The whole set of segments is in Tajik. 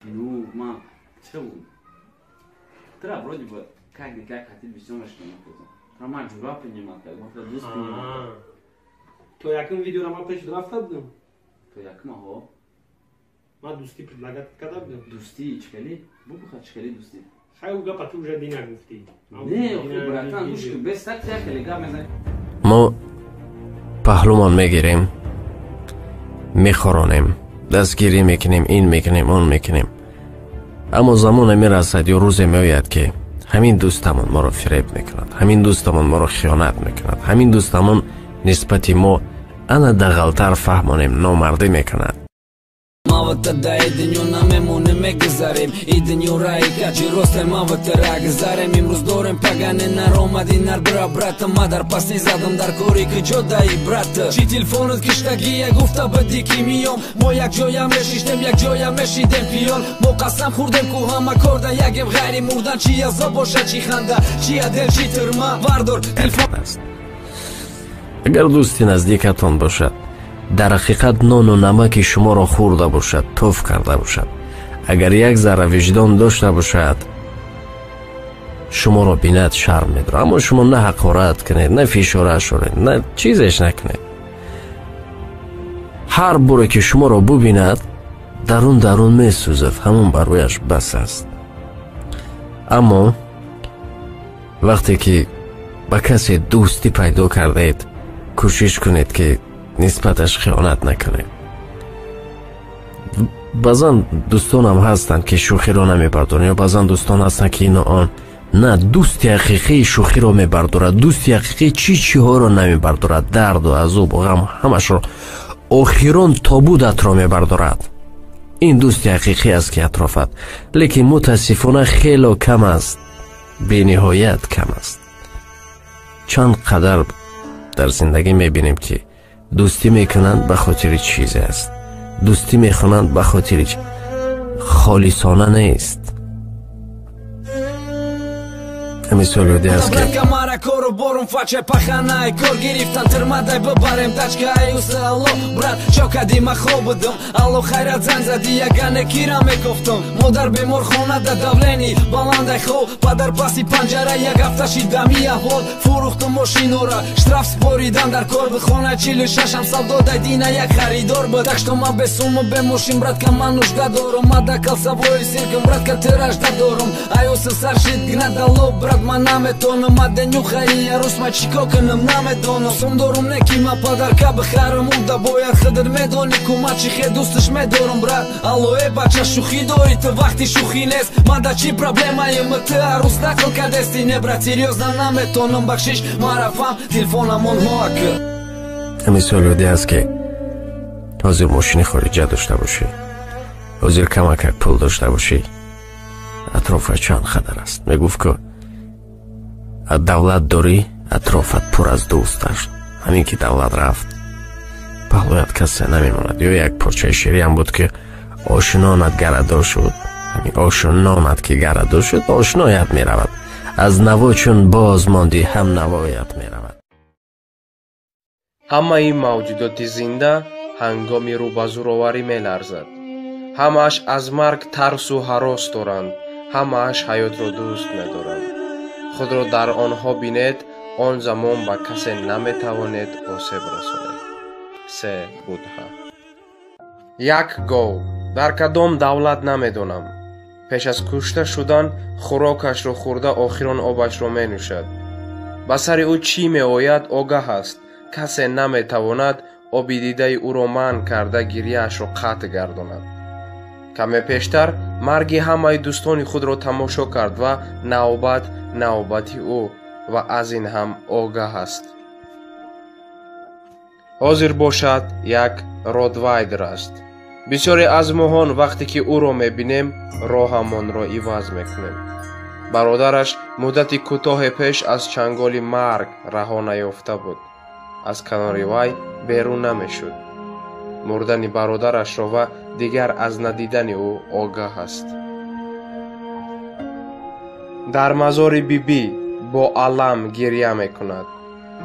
Ну, что будет? Тогда вроде бы как хотел бы съемочку написать. Рома джура принимал, как будто дус принимал. То яким видео Рома пеш драфта бдым? То яким аго? Ма дусти предлагат когда бдым? Дусти, чкали? Бубуха чкали дусти. Хай уга пати уже дина гуфти. Не, братан, душки, без так всякой лега мезай. ما پهلومان میگیریم میخورانیم دستگیری میکنیم این میکنیم اون میکنیم اما زمان میرسد یا روزی میآید که همین دوستمون ما رو فریب میکند همین دوستمون ما رو خیانت میکند همین دوستمون نسبت ما انا دغلتر فهمانیم نامردی میکند Mavătă idinju na memune me gëzarim Idinju rajka që roste mavëtë ragëzarem Imruz dorem pagane na Roma dinar bra bratë Madar pas një zadëm dar kori këgjoda i bratë Qi telefonët kishta gija gufta bëdi kimi jom Mo jak gjoja me shishtem jak gjoja me shidem pion Mo kasam khurdem ku hama korda jagem gajri murdan Qia zobosha qi khanda qia del qi tërma Vardor telefon اگر دوستی نزدیکتان باشد در حقیقت نان و نمک شما را خورده باشد توف کرده باشد اگر یک ذره وجدان داشته باشد شما را بیند شرم می‌دارد اما شما نه حقارت کنید نه فشارش کنید نه چیزش نکنید هر باره که شما را ببیند درون میسوزد همون برایش بس است اما وقتی که با کسی دوستی پیدا کردید کوشش کنید که نسبتش خیانت نکنید بعضا دوستان هم هستند که شوخی را نمیبردارند یا بعضا دوستان هستند که اینا آن نه دوست حقیقی شوخی را میبردارد دوست حقیقی چی ها را نمیبردارد درد و عذاب و غم همش را آخران تابودت را میبردارد این دوست حقیقی است که اطرافت لیکن متاسفانه خیلی کم است بی نهایت کم است چند قدر در زندگی میبینیم که دوستی میکنند به خاطر چیزی است دوستی میکنند به خاطر خالصانه نیست مثال دیگه است که Koro borum face pahanaj Kor giriftan tërmadaj bëbarem Taqkaj u se allo brat Qoka di ma khobëdëm Allo khajrat zanza Dija gane kira me koftëm Modar be mor khona da davleni Balandaj kho Padar pasi panjara Ja gaftashi damia hol Furuh të moshinora Shtraf spori dandar korbët Khona qilë shasham saldo daj dina ja kharidor bët Tak shto ma besu më be moshin brat Ka manu shda dorëm Ma da kal savoj sirkëm brat Ka tëra shda dorëm Ajo se sarshit gnat allo brat Ma name tonë Ma denju Khajia rusma qiko kënëm na me dono Sëm dorum ne kima padar ka bëkharëm Unë da boja khëdër me doni Ku ma qikhe dustësh me dorëm brat Allo e ba qa shuhi dori të vakti shuhi nes Ma da qi problema je më të arus da këll ka destine brat Serios na me tonëm bakshish Mara fam telefona mon hoa kë مثال دیگه است که حاضر ماشین خارجی داشته باشی حاضر کمک پول داشته باشی اطراف چند خطر است میگفت که دولت داری اطرافت پر از دوست است همین که دولت رفت پهلویت کسی نمیماند یا یک پرچه شیری هم بود که آشنانت گردار شد همین آشنانت که گردار شد آشنایت میرود از نوا چون باز ماندی هم نوایت میرود ҳамаи мавҷудоти зинда ҳангоми рӯбазӯроварӣ меларзад ҳамааш аз марг тарсу ҳарос доранд ҳамааш ҳаётро дӯст медоранд худро дар онҳо бинед он замон ба касе наметавонед осеб расонед се будҳа як гов дар кадом давлат намедонам пеш аз кушта шудан хӯрокашро хӯрда охирон обашро менӯшад ба сари ӯ чӣ меояд огаҳ аст касе наметавонад оби дидаи ӯро манъ карда гирьяашро қатъ гардонад каме пештар марги ҳамаи дӯстони худро тамошо кард ва навбат навбати ӯ ва аз ин ҳам огаҳ аст ҳозир бошад як ротвайдер аст бисёре аз моҳон вақте ки ӯро мебинем роҳамонро иваз мекунем бародараш муддати кӯтоҳе пеш аз чанголи марг раҳо наёфта буд аз канори вай берун намешуд мурдани бародарашро ва дигар аз надидани ӯ огаҳ аст дар мазори бибӣ бо алам гирья мекунад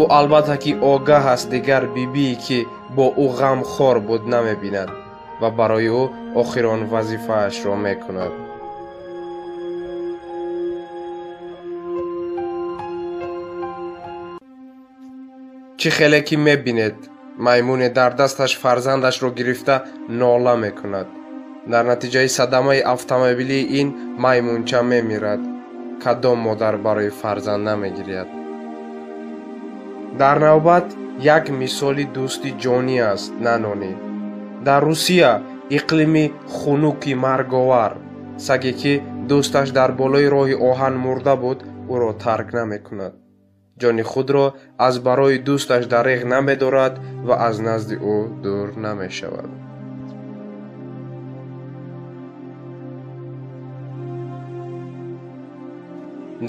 ӯ албатта ки огаҳ аст дигар бибии ки бо ӯ ғамхор буд намебинад ва барои ӯ охирон вазифаашро мекунад. чӣ хеле ки мебинед маймуне дар дасташ фарзандашро гирифта нола мекунад. дар натиҷаи садамаи автомобилии ин маймунча мемирад. кадом модар барои фарзанд намегиряд? дар навбат як мисоли дӯсти ҷонӣ аст, нанони. дар Русия иқлими хунуки марговар, саге ки дӯсташ дар болои роҳи оҳан мурда буд, ӯро тарк намекунад. ҷони худро аз барои дӯсташ дариғ намедорад ва аз назди ӯ дур намешавад.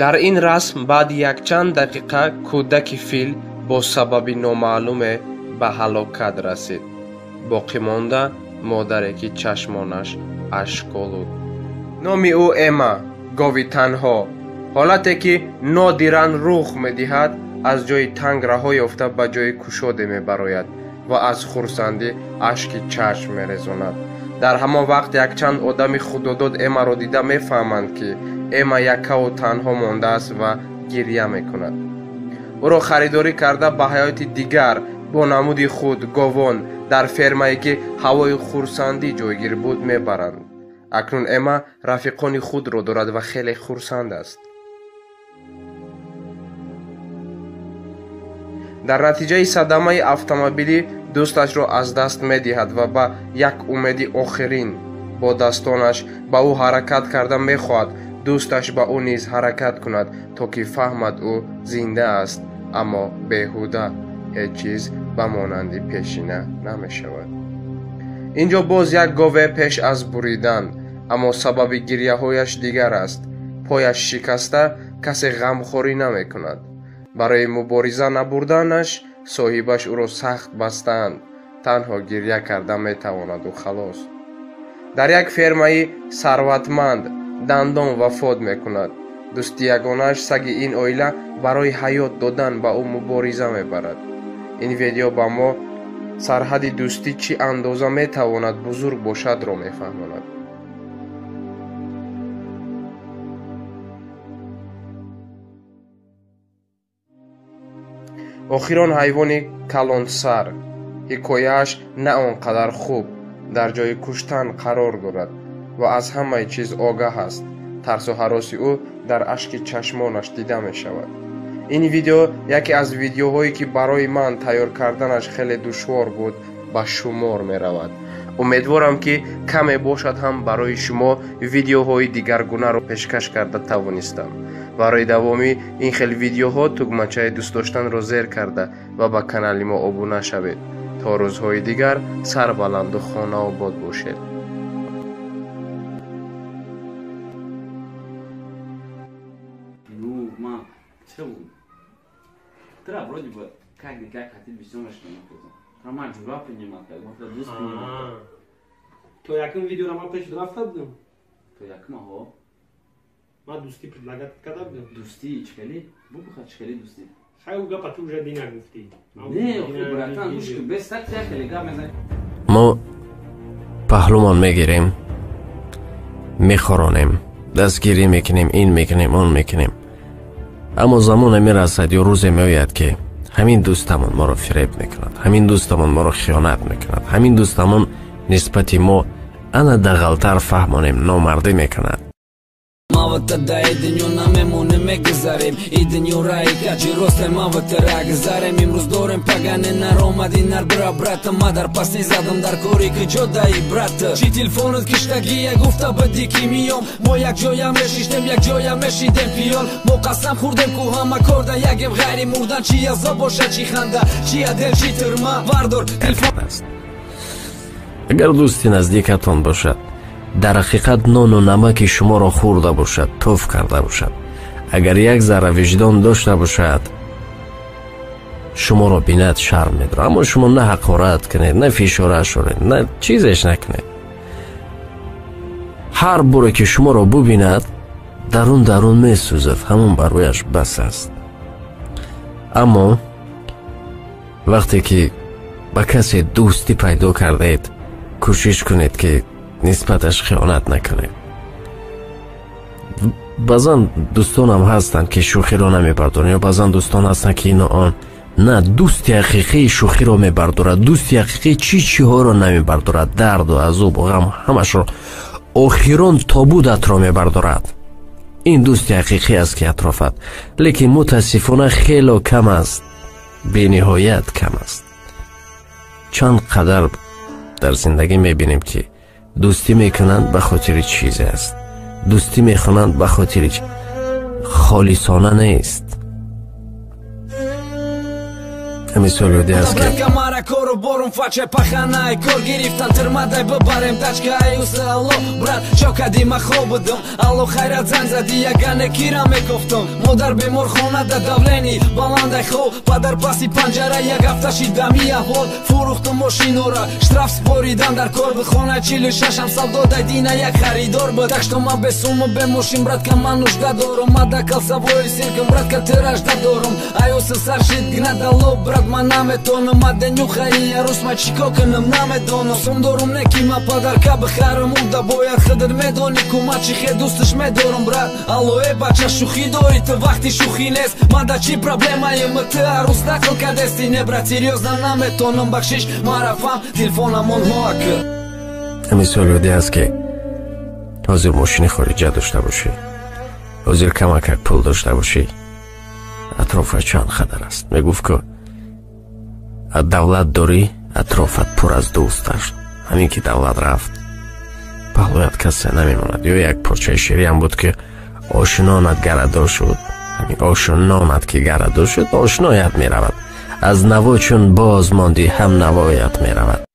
дар ин расм баъди якчанд дақиқа кӯдаки фил бо сабаби номаълуме ба ҳалокат расид. боқӣ монда модаре ки чашмонаш ашколуд. номи ӯ Эма, гови танҳо. ҳолате ки нодиран рух медиҳад, аз ҷои танг раҳо ёфта ба ҷои кушоде мебарояд ва аз хурсандӣ ашки чашм мерезонад. дар ҳамон вақт якчанд одами худодод Эмаро дида мефаҳманд ки Эма якаву танҳо мондааст ва гирья мекунад. ӯро харидорӣ карда ба ҳаёти дигар бо намуди худ говон дар фермае ки ҳавои хурсандӣ ҷойгир буд мебаранд. акнун Эма рафиқони худро дорад ва хеле хурсанд аст. дар натиҷаи садамаи автомобилӣ дӯсташро аз даст медиҳад ва ба як умеди охирин бо дастонаш ба ӯ ҳаракат карда мехоҳад дӯсташ ба ӯ низ ҳаракат кунад, то ки фаҳмад ӯ зинда аст, аммо беҳуда ҳеҷ чиз ба монанди пешина намешавад. инҷо боз як гове пеш аз буридан, аммо сабаби гирьяҳояш дигар аст. пояш шикаста, касе ғамхорӣ намекунад. барои мубориза набурданаш соҳибаш ӯро сахт бастаанд. танҳо гирья карда метавонаду халос. дар як фермаи сарватманд дандон вафот мекунад. дӯсти ягонааш саги ин оила барои ҳаёт додан ба ӯ мубориза мебарад. ин видео ба мо сарҳади дӯстӣ чӣ андоза метавонад бузург бошадро мефаҳмонад. охирон ҳайвони калонсар. ҳикояаш на он қадар хуб дар ҷои куштан қарор дорад ва аз ҳамаи чиз огаҳ аст. тарсу ҳароси ӯ дар ашки чашмонаш дида мешавад. ин видео яке аз видеоҳое ки барои ман тайёр карданаш хеле душвор буд ба шумор меравад. умедворам ки каме бошад ҳам барои шумо видеоҳои дигаргунаро пешкаш карда тавонистам. барои давоми ин хел видеоҳо тугмачаи дӯст доштанро зер карда ва ба канали мо обуна шавед. то рӯзҳои дигар сарбаланду хонаобод бошед. Ну, ма, чё? Тра вроде бы как-никак хотели весёмочки написать. Рома джура принимал, как будто дус принимал. То яким видеорама пеш рафта будем? То яким, ага. Ма дӯстӣ предлагат када будем? Дӯстӣ чикали? Бубуха чикали дӯстӣ? Хай гапа ту уже дина гуфтӣ. Не, братан, душки, без так чакали, гап мезани. мо паҳлӯмон мегирем, мехоронем, дастгирӣ мекунем, ин мекунем, он мекунем. аммо замоне мерасад ё рӯзе меояд ки ҳамин дӯстамон моро фиреб мекунад, ҳамин дӯстамон моро хиёнат мекунад, ҳамин дӯстамон нисбати мо ана дағалтар фаҳмонем номардӣ мекунад. Маватада и дню намемонем мегузарем и дню раи качи росте маватара гузарем имрӯз дорем пагане наромади нар бра брата мадар пас низадам дар кори ки ҷодаи брата чи телефонот киштагия гуфта бади ки миём мо якҷоя мешиштем якҷоя мешидем пиёл мо қасам хӯрдем ку ҳама корда ягем ғайри мурдан чи азоб боша чи ханда чи адел чи тирма вардор телефон аст. агар дӯсти наздикатон бошад, дар ҳақиқат нону намаки шуморо хӯрда бошад, туф карда бошад, агар як зарра виҷдон дошта бошад, шуморо бинад шарм медорад. аммо шумо на ҳақорат кунед, на фишораш оред, на чизеш накунед. ҳар боре ки шуморо бубинад, дарун месӯзад, ҳамон барояш бас аст. аммо вақте ки ба касе дӯстӣ пайдо кардед, کوشش کنید که نسبتش خیانت نکنید. بازن دوستانم هستن که شوخی رو نمیبردارن، یا بازن دوستان هستن که اینا آن نه دوستی حقیقی شوخی رو میبردارد، دوستی حقیقی چی ها رو نمیبردارد، درد و عذاب و غم همش رو آخران تابودت رو میبردارد. این دوستی حقیقی است که اطرافت، لیکن متاسفانه خیلی کم است، به نهایت کم است. چند قدر در زندگی میبینیم که دوستی میکنند به خاطر چیزی است، دوستی میکنند به خاطر خالصانه نیست. مثال یادی است که Koro borum face pahanaj Kor giriftan tërmadaj bëbarem Tachkaj use allo brat Qoka di ma khobëdëm Allo khajra zanzadi ja gane kira me koftëm Modar be mor khona da davleni Balandaj kho Padar pasi panjara ja gaftashi damia hol Furuh të moshinora Shtraf spori dandar kor bë khona qilë shasham saldo daj dina ja kharidor bë Tak shto ma besu më be moshin brat ka ma nush da dorum Ma da kal savoj sirkëm brat ka tërash da dorum Ajo se sarshit gnat allo brat ma name tonë Ma de nju Хая русма чикокънëm наме доно Сум дорум неки ма падарка бахарам да боят хъдър ме дони Кумачи хедусташ ме дорум брат Ало е бача шухи дорите вахти шухи нес Мада чи проблема е мътъ арустакъл къде сти не брат Сериозна наме тонëm бакшиш марафам телефона мон хоакъ همین سوال یادی است که حاضر ماشین خارجه داشته باشی، حاضر کمک پول داشته باشی، اطراف چند خطر است. میگفت که دولت داری اطرافت پر از دوست است. همین که دولت رفت پهلویت کسی نمیماند. یا یک پرچه شیری هم بود که آشنانت گردار شد، همین آشنانت که گردار شد آشنایت میرود. از نوا چون باز ماندی هم نوایت میرود.